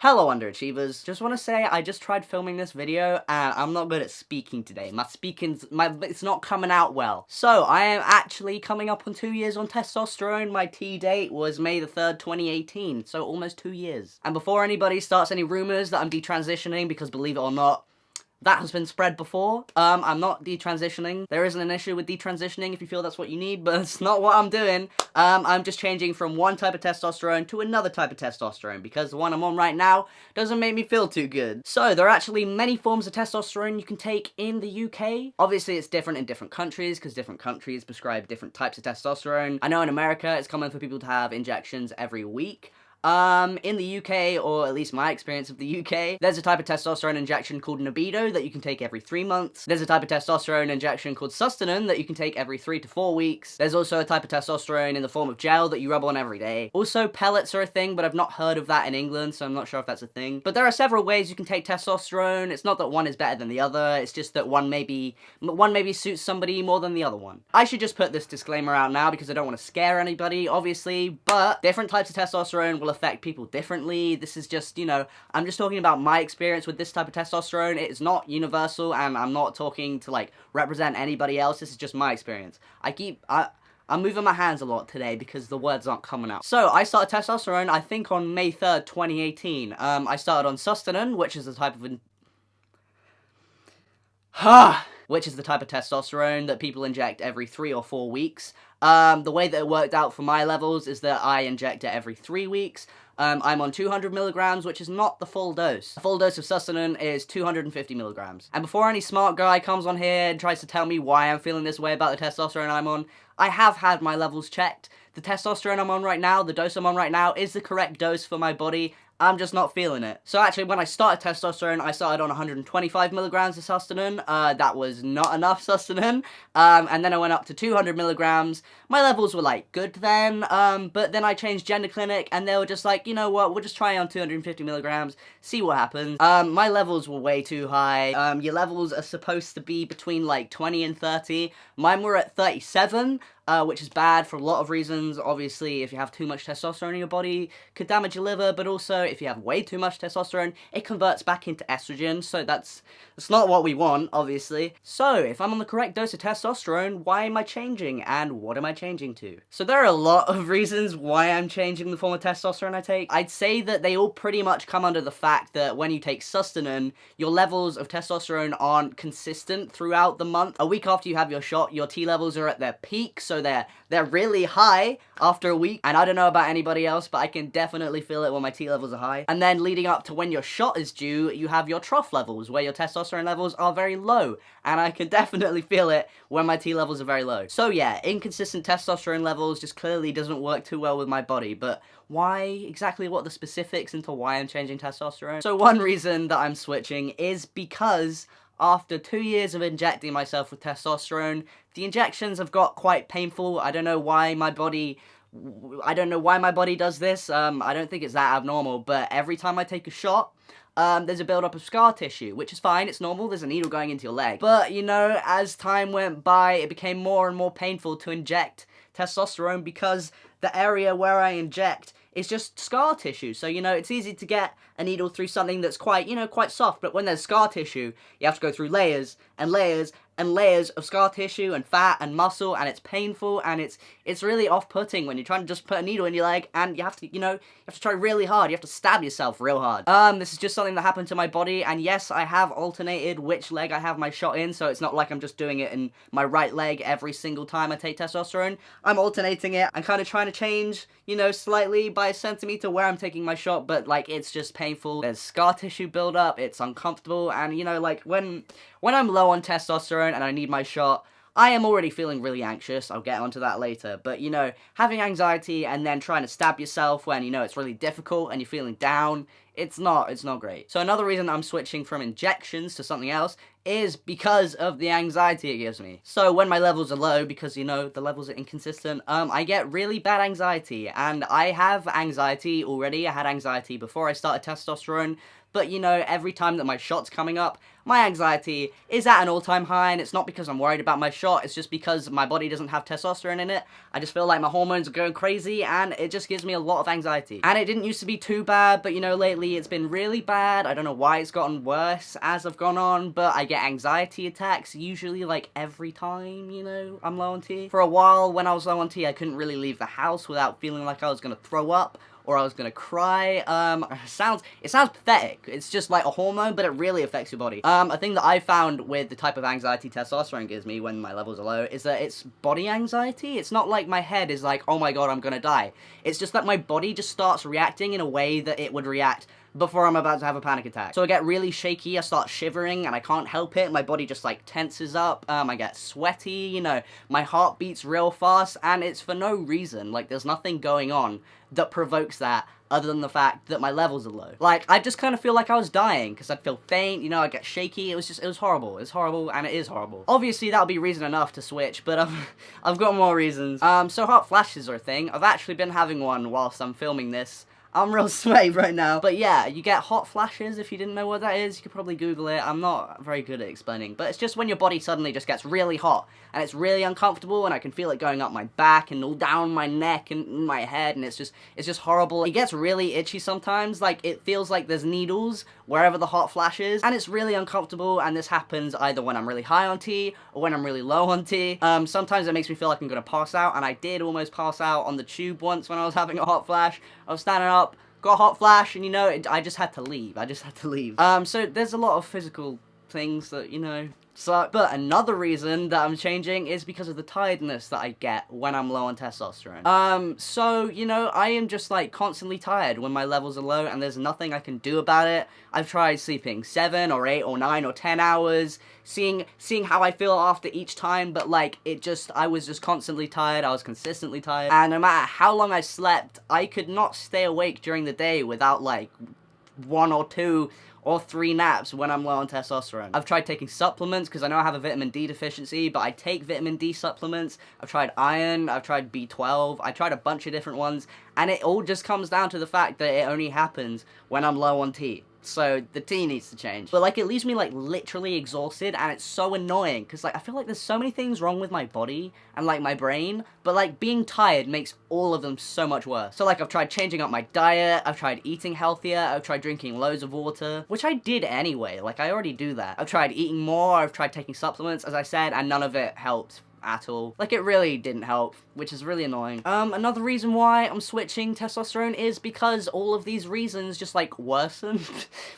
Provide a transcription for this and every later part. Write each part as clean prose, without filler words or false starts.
Hello underachievers, just want to say I just tried filming this video and I'm not good at speaking today. It's not coming out well. So I am actually coming up on 2 years on testosterone. My T date was May the 3rd, 2018, so almost 2 years. And before anybody starts any rumors that I'm detransitioning, because believe it or not, that has been spread before. I'm not detransitioning. There isn't an issue with detransitioning if you feel that's what you need, but it's not what I'm doing. I'm just changing from one type of testosterone to another type of testosterone because the one I'm on right now doesn't make me feel too good. So there are actually many forms of testosterone you can take in the UK. Obviously it's different in different countries because different countries prescribe different types of testosterone. I know in America it's common for people to have injections every week. In the UK, or at least my experience of the UK, there's a type of testosterone injection called Libido that you can take every 3 months. There's a type of testosterone injection called Testosterone that you can take every 3 to 4 weeks. There's also a type of testosterone in the form of gel that you rub on every day. Also, pellets are a thing, but I've not heard of that in England, so I'm not sure if that's a thing. But there are several ways you can take testosterone. It's not that one is better than the other, it's just that one maybe suits somebody more than the other one. I should just put this disclaimer out now because I don't want to scare anybody, obviously, but different types of testosterone will affect people differently. This is just, I'm just talking about my experience with this type of testosterone. It is not universal, and I'm not talking to, like, represent anybody else. This is just my experience. I'm moving my hands a lot today because the words aren't coming out. So, I started testosterone, I think, on May 3rd, 2018. I started on Testosterone, which is a type of which is the type of testosterone that people inject every 3 or 4 weeks. The way that it worked out for my levels is that I inject it every 3 weeks. I'm on 200 milligrams, which is not the full dose. The full dose of Testosterone is 250 milligrams. And before any smart guy comes on here and tries to tell me why I'm feeling this way about the testosterone I'm on, I have had my levels checked. The testosterone I'm on right now, the dose I'm on right now, is the correct dose for my body. I'm just not feeling it. So actually, when I started testosterone, I started on 125 milligrams of Testosterone. That was not enough Testosterone. And then I went up to 200 milligrams. My levels were, like, good then. But then I changed gender clinic, and they were just like, you know what, we'll just try on 250 milligrams, see what happens. My levels were way too high. Your levels are supposed to be between, like, 20 and 30. Mine were at 37. Which is bad for a lot of reasons. Obviously, if you have too much testosterone in your body, it could damage your liver, but also, if you have way too much testosterone, it converts back into estrogen, so that's not what we want, obviously. So, if I'm on the correct dose of testosterone, why am I changing, and what am I changing to? So there are a lot of reasons why I'm changing the form of testosterone I take. I'd say that they all pretty much come under the fact that when you take Testosterone, your levels of testosterone aren't consistent throughout the month. A week after you have your shot, your T levels are at their peak, so they're really high after a week, and I don't know about anybody else, but I can definitely feel it when my T levels are high. And then leading up to when your shot is due, you have your trough levels, where your testosterone levels are very low, and I can definitely feel it when my T levels are very low. So yeah, inconsistent testosterone levels just clearly doesn't work too well with my body, but why exactly, what are the specifics into why I'm changing testosterone? So one reason that I'm switching is because after 2 years of injecting myself with testosterone, the injections have got quite painful. I don't know why my body does this. I don't think it's that abnormal, but every time I take a shot, there's a build-up of scar tissue, which is fine, it's normal, there's a needle going into your leg. But, as time went by, it became more and more painful to inject testosterone because the area where I inject is just scar tissue. So, it's easy to get a needle through something that's quite soft, but when there's scar tissue, you have to go through layers and layers and layers of scar tissue and fat and muscle, and it's painful, and it's really off-putting when you're trying to just put a needle in your leg, and you have to try really hard, you have to stab yourself real hard. This is just something that happened to my body, and yes, I have alternated which leg I have my shot in, so it's not like I'm just doing it in my right leg every single time I take testosterone. I'm alternating it. I'm kind of trying to change, slightly by a centimeter where I'm taking my shot, but, like, it's just painful. There's scar tissue buildup, it's uncomfortable, and, when I'm low on testosterone and I need my shot, I am already feeling really anxious. I'll get onto that later. But, having anxiety and then trying to stab yourself when, it's really difficult and you're feeling down, it's not great. So another reason I'm switching from injections to something else is because of the anxiety it gives me. So when my levels are low, because, the levels are inconsistent, I get really bad anxiety. And I have anxiety already. I had anxiety before I started testosterone. But, every time that my shot's coming up, my anxiety is at an all-time high, and it's not because I'm worried about my shot, it's just because my body doesn't have testosterone in it. I just feel like my hormones are going crazy, and it just gives me a lot of anxiety. And it didn't used to be too bad, but, lately lately it's been really bad. I don't know why it's gotten worse as I've gone on, but I get anxiety attacks usually like every time, you know, I'm low on T. For a while when I was low on T, I couldn't really leave the house without feeling like I was gonna throw up or I was gonna cry. It sounds pathetic. It's just like a hormone, but it really affects your body. A thing that I found with the type of anxiety testosterone gives me when my levels are low is that it's body anxiety. It's not like my head is like, oh my god, I'm gonna die. It's just that my body just starts reacting in a way that it would react before I'm about to have a panic attack. So I get really shaky, I start shivering, and I can't help it. My body just like tenses up, I get sweaty, you know, my heart beats real fast, and it's for no reason. Like, there's nothing going on that provokes that other than the fact that my levels are low. Like, I just kind of feel like I was dying, because I'd feel faint, you know, I'd get shaky. It was horrible. It's horrible, and it is horrible. Obviously, that'll be reason enough to switch, but I've got more reasons. So hot flashes are a thing. I've actually been having one whilst I'm filming this. I'm real sweaty right now. But yeah, you get hot flashes. If you didn't know what that is, you could probably Google it. I'm not very good at explaining, but it's just when your body suddenly just gets really hot, and it's really uncomfortable, and I can feel it going up my back and all down my neck and in my head, and it's just horrible. It gets really itchy sometimes. Like, it feels like there's needles wherever the hot flash is, and it's really uncomfortable, and this happens either when I'm really high on tea or when I'm really low on tea. Sometimes it makes me feel like I'm gonna pass out, and I did almost pass out on the tube once when I was having a hot flash. I was standing up, got a hot flash, and you know, I just had to leave. So there's a lot of physical things that, you know, suck. But another reason that I'm changing is because of the tiredness that I get when I'm low on testosterone. So, you know, I am just like constantly tired when my levels are low, and there's nothing I can do about it. I've tried sleeping 7 or 8 or 9 or 10 hours, seeing how I feel after each time, but like, I was just constantly tired. I was consistently tired, and no matter how long I slept, I could not stay awake during the day without like 1 or 2 or 3 naps when I'm low on testosterone. I've tried taking supplements because I know I have a vitamin D deficiency, but I take vitamin D supplements. I've tried iron, I've tried B12, I tried a bunch of different ones, and it all just comes down to the fact that it only happens when I'm low on T. So the T needs to change. But like, it leaves me like literally exhausted, and it's so annoying because like, I feel like there's so many things wrong with my body and like my brain, but like, being tired makes all of them so much worse. So like, I've tried changing up my diet, I've tried eating healthier, I've tried drinking loads of water, which I did anyway. Like, I already do that. I've tried eating more, I've tried taking supplements, as I said, and none of it helped at all. Like, it really didn't help, which is really annoying. Another reason why I'm switching testosterone is because all of these reasons just like worsen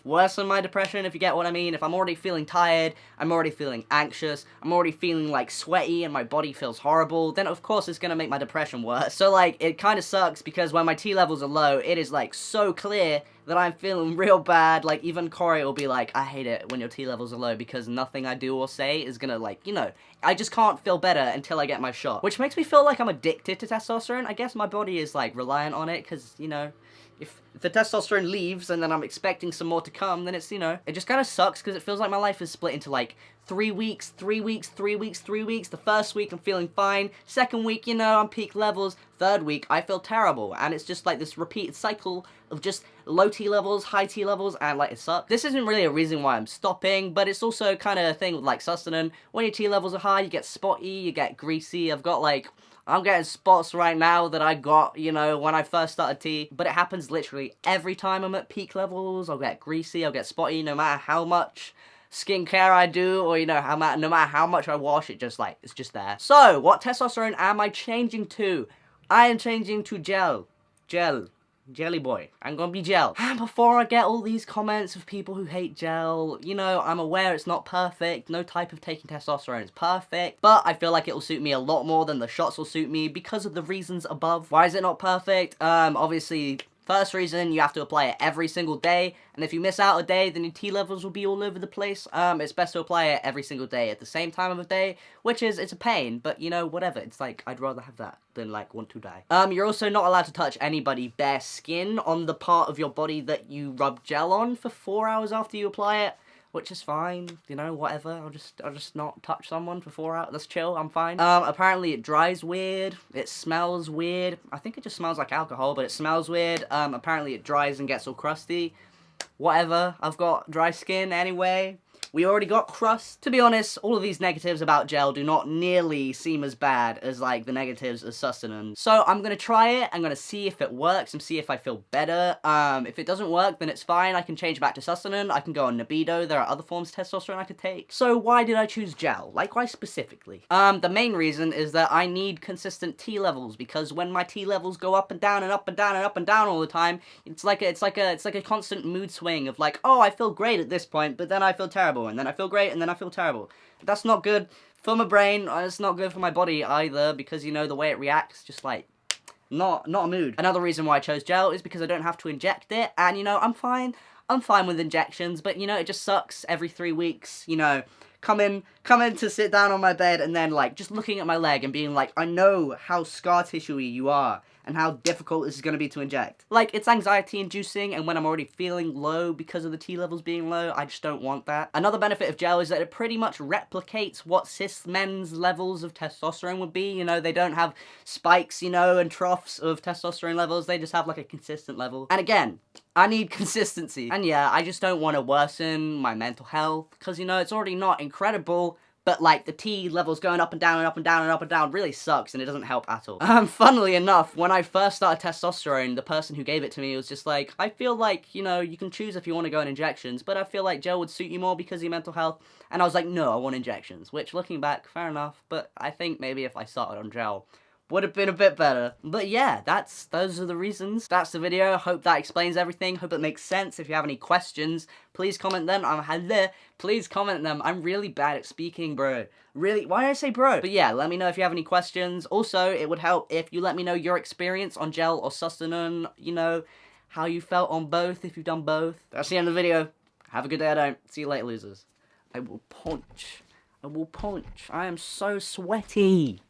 my depression, if you get what I mean. If I'm already feeling tired, I'm already feeling anxious, I'm already feeling like sweaty, and my body feels horrible, then of course it's gonna make my depression worse. So like, it kind of sucks because when my T levels are low, it is like so clear that I'm feeling real bad. Like, even Corey will be like, I hate it when your T levels are low because nothing I do or say is gonna, like, you know, I just can't feel better until I get my shot. Which makes me feel like I'm addicted to testosterone. I guess my body is, like, reliant on it because, you know, if the testosterone leaves and then I'm expecting some more to come, then it's, you know, it just kind of sucks because it feels like my life is split into, like, 3 weeks, 3 weeks, 3 weeks, 3 weeks. The first week I'm feeling fine. Second week, you know, I'm peak levels. Third week, I feel terrible. And it's just like this repeated cycle of just low T levels, high T levels, and like, it sucks. This isn't really a reason why I'm stopping, but it's also kind of a thing with like sustenance. When your T levels are high, you get spotty, you get greasy. I'm getting spots right now that I got, you know, when I first started T, but it happens literally every time I'm at peak levels. I'll get greasy, I'll get spotty, no matter how much skincare I do, or, you know, no matter how much I wash, it's just there. So, what testosterone am I changing to? I am changing to gel. Jelly boy. I'm gonna be gel. And before I get all these comments of people who hate gel, you know, I'm aware it's not perfect. No type of taking testosterone is perfect. But I feel like it will suit me a lot more than the shots will suit me because of the reasons above. Why is it not perfect? Obviously, first reason, you have to apply it every single day, and if you miss out a day, then your T levels will be all over the place. It's best to apply it every single day at the same time of the day, which is, it's a pain, but, you know, whatever. It's like, I'd rather have that than, like, want to die. You're also not allowed to touch anybody bare skin on the part of your body that you rub gel on for 4 hours after you apply it, which is fine, you know, whatever. I'll just not touch someone for 4 hours. That's chill, I'm fine. Apparently it dries weird, it smells weird. I think it just smells like alcohol, but it smells weird. Apparently it dries and gets all crusty. Whatever, I've got dry skin anyway. We already got crust. To be honest, all of these negatives about gel do not nearly seem as bad as like the negatives of sustenance. So I'm gonna try it. I'm gonna see if it works and see if I feel better. If it doesn't work, then it's fine. I can change back to sustenance. I can go on libido. There are other forms of testosterone I could take. So why did I choose gel? Like, why specifically? The main reason is that I need consistent T levels, because when my T levels go up and down and up and down and up and down all the time, it's like a constant mood swing of like, oh, I feel great at this point, but then I feel terrible, and then I feel great, and then I feel terrible. That's not good for my brain. It's not good for my body either, because, you know, the way it reacts, just like, not a mood. Another reason why I chose gel is because I don't have to inject it, and, you know, I'm fine with injections, but, you know, it just sucks every 3 weeks, you know, come in to sit down on my bed, and then, like, just looking at my leg and being like, I know how scar tissue-y you are, and how difficult this is going to be to inject. Like, it's anxiety-inducing, and when I'm already feeling low because of the T levels being low, I just don't want that. Another benefit of gel is that it pretty much replicates what cis men's levels of testosterone would be. You know, they don't have spikes, you know, and troughs of testosterone levels. They just have, like, a consistent level. And again, I need consistency. And yeah, I just don't want to worsen my mental health, because, you know, it's already not incredible, but, like, the T levels going up and down and up and down and up and down really sucks, and it doesn't help at all. Funnily enough, when I first started testosterone, the person who gave it to me was just like, I feel like, you know, you can choose if you want to go on injections, but I feel like gel would suit you more because of your mental health. And I was like, no, I want injections, which, looking back, fair enough, but I think maybe if I started on gel, would have been a bit better. But yeah, those are the reasons. That's the video. Hope that explains everything. Hope it makes sense. If you have any questions, please comment them. Please comment them. I'm really bad at speaking, bro. Really, why did I say bro? But yeah, let me know if you have any questions. Also, it would help if you let me know your experience on gel or sustenance, you know, how you felt on both, if you've done both. That's the end of the video. Have a good day, I don't. See you later, losers. I will punch. I am so sweaty.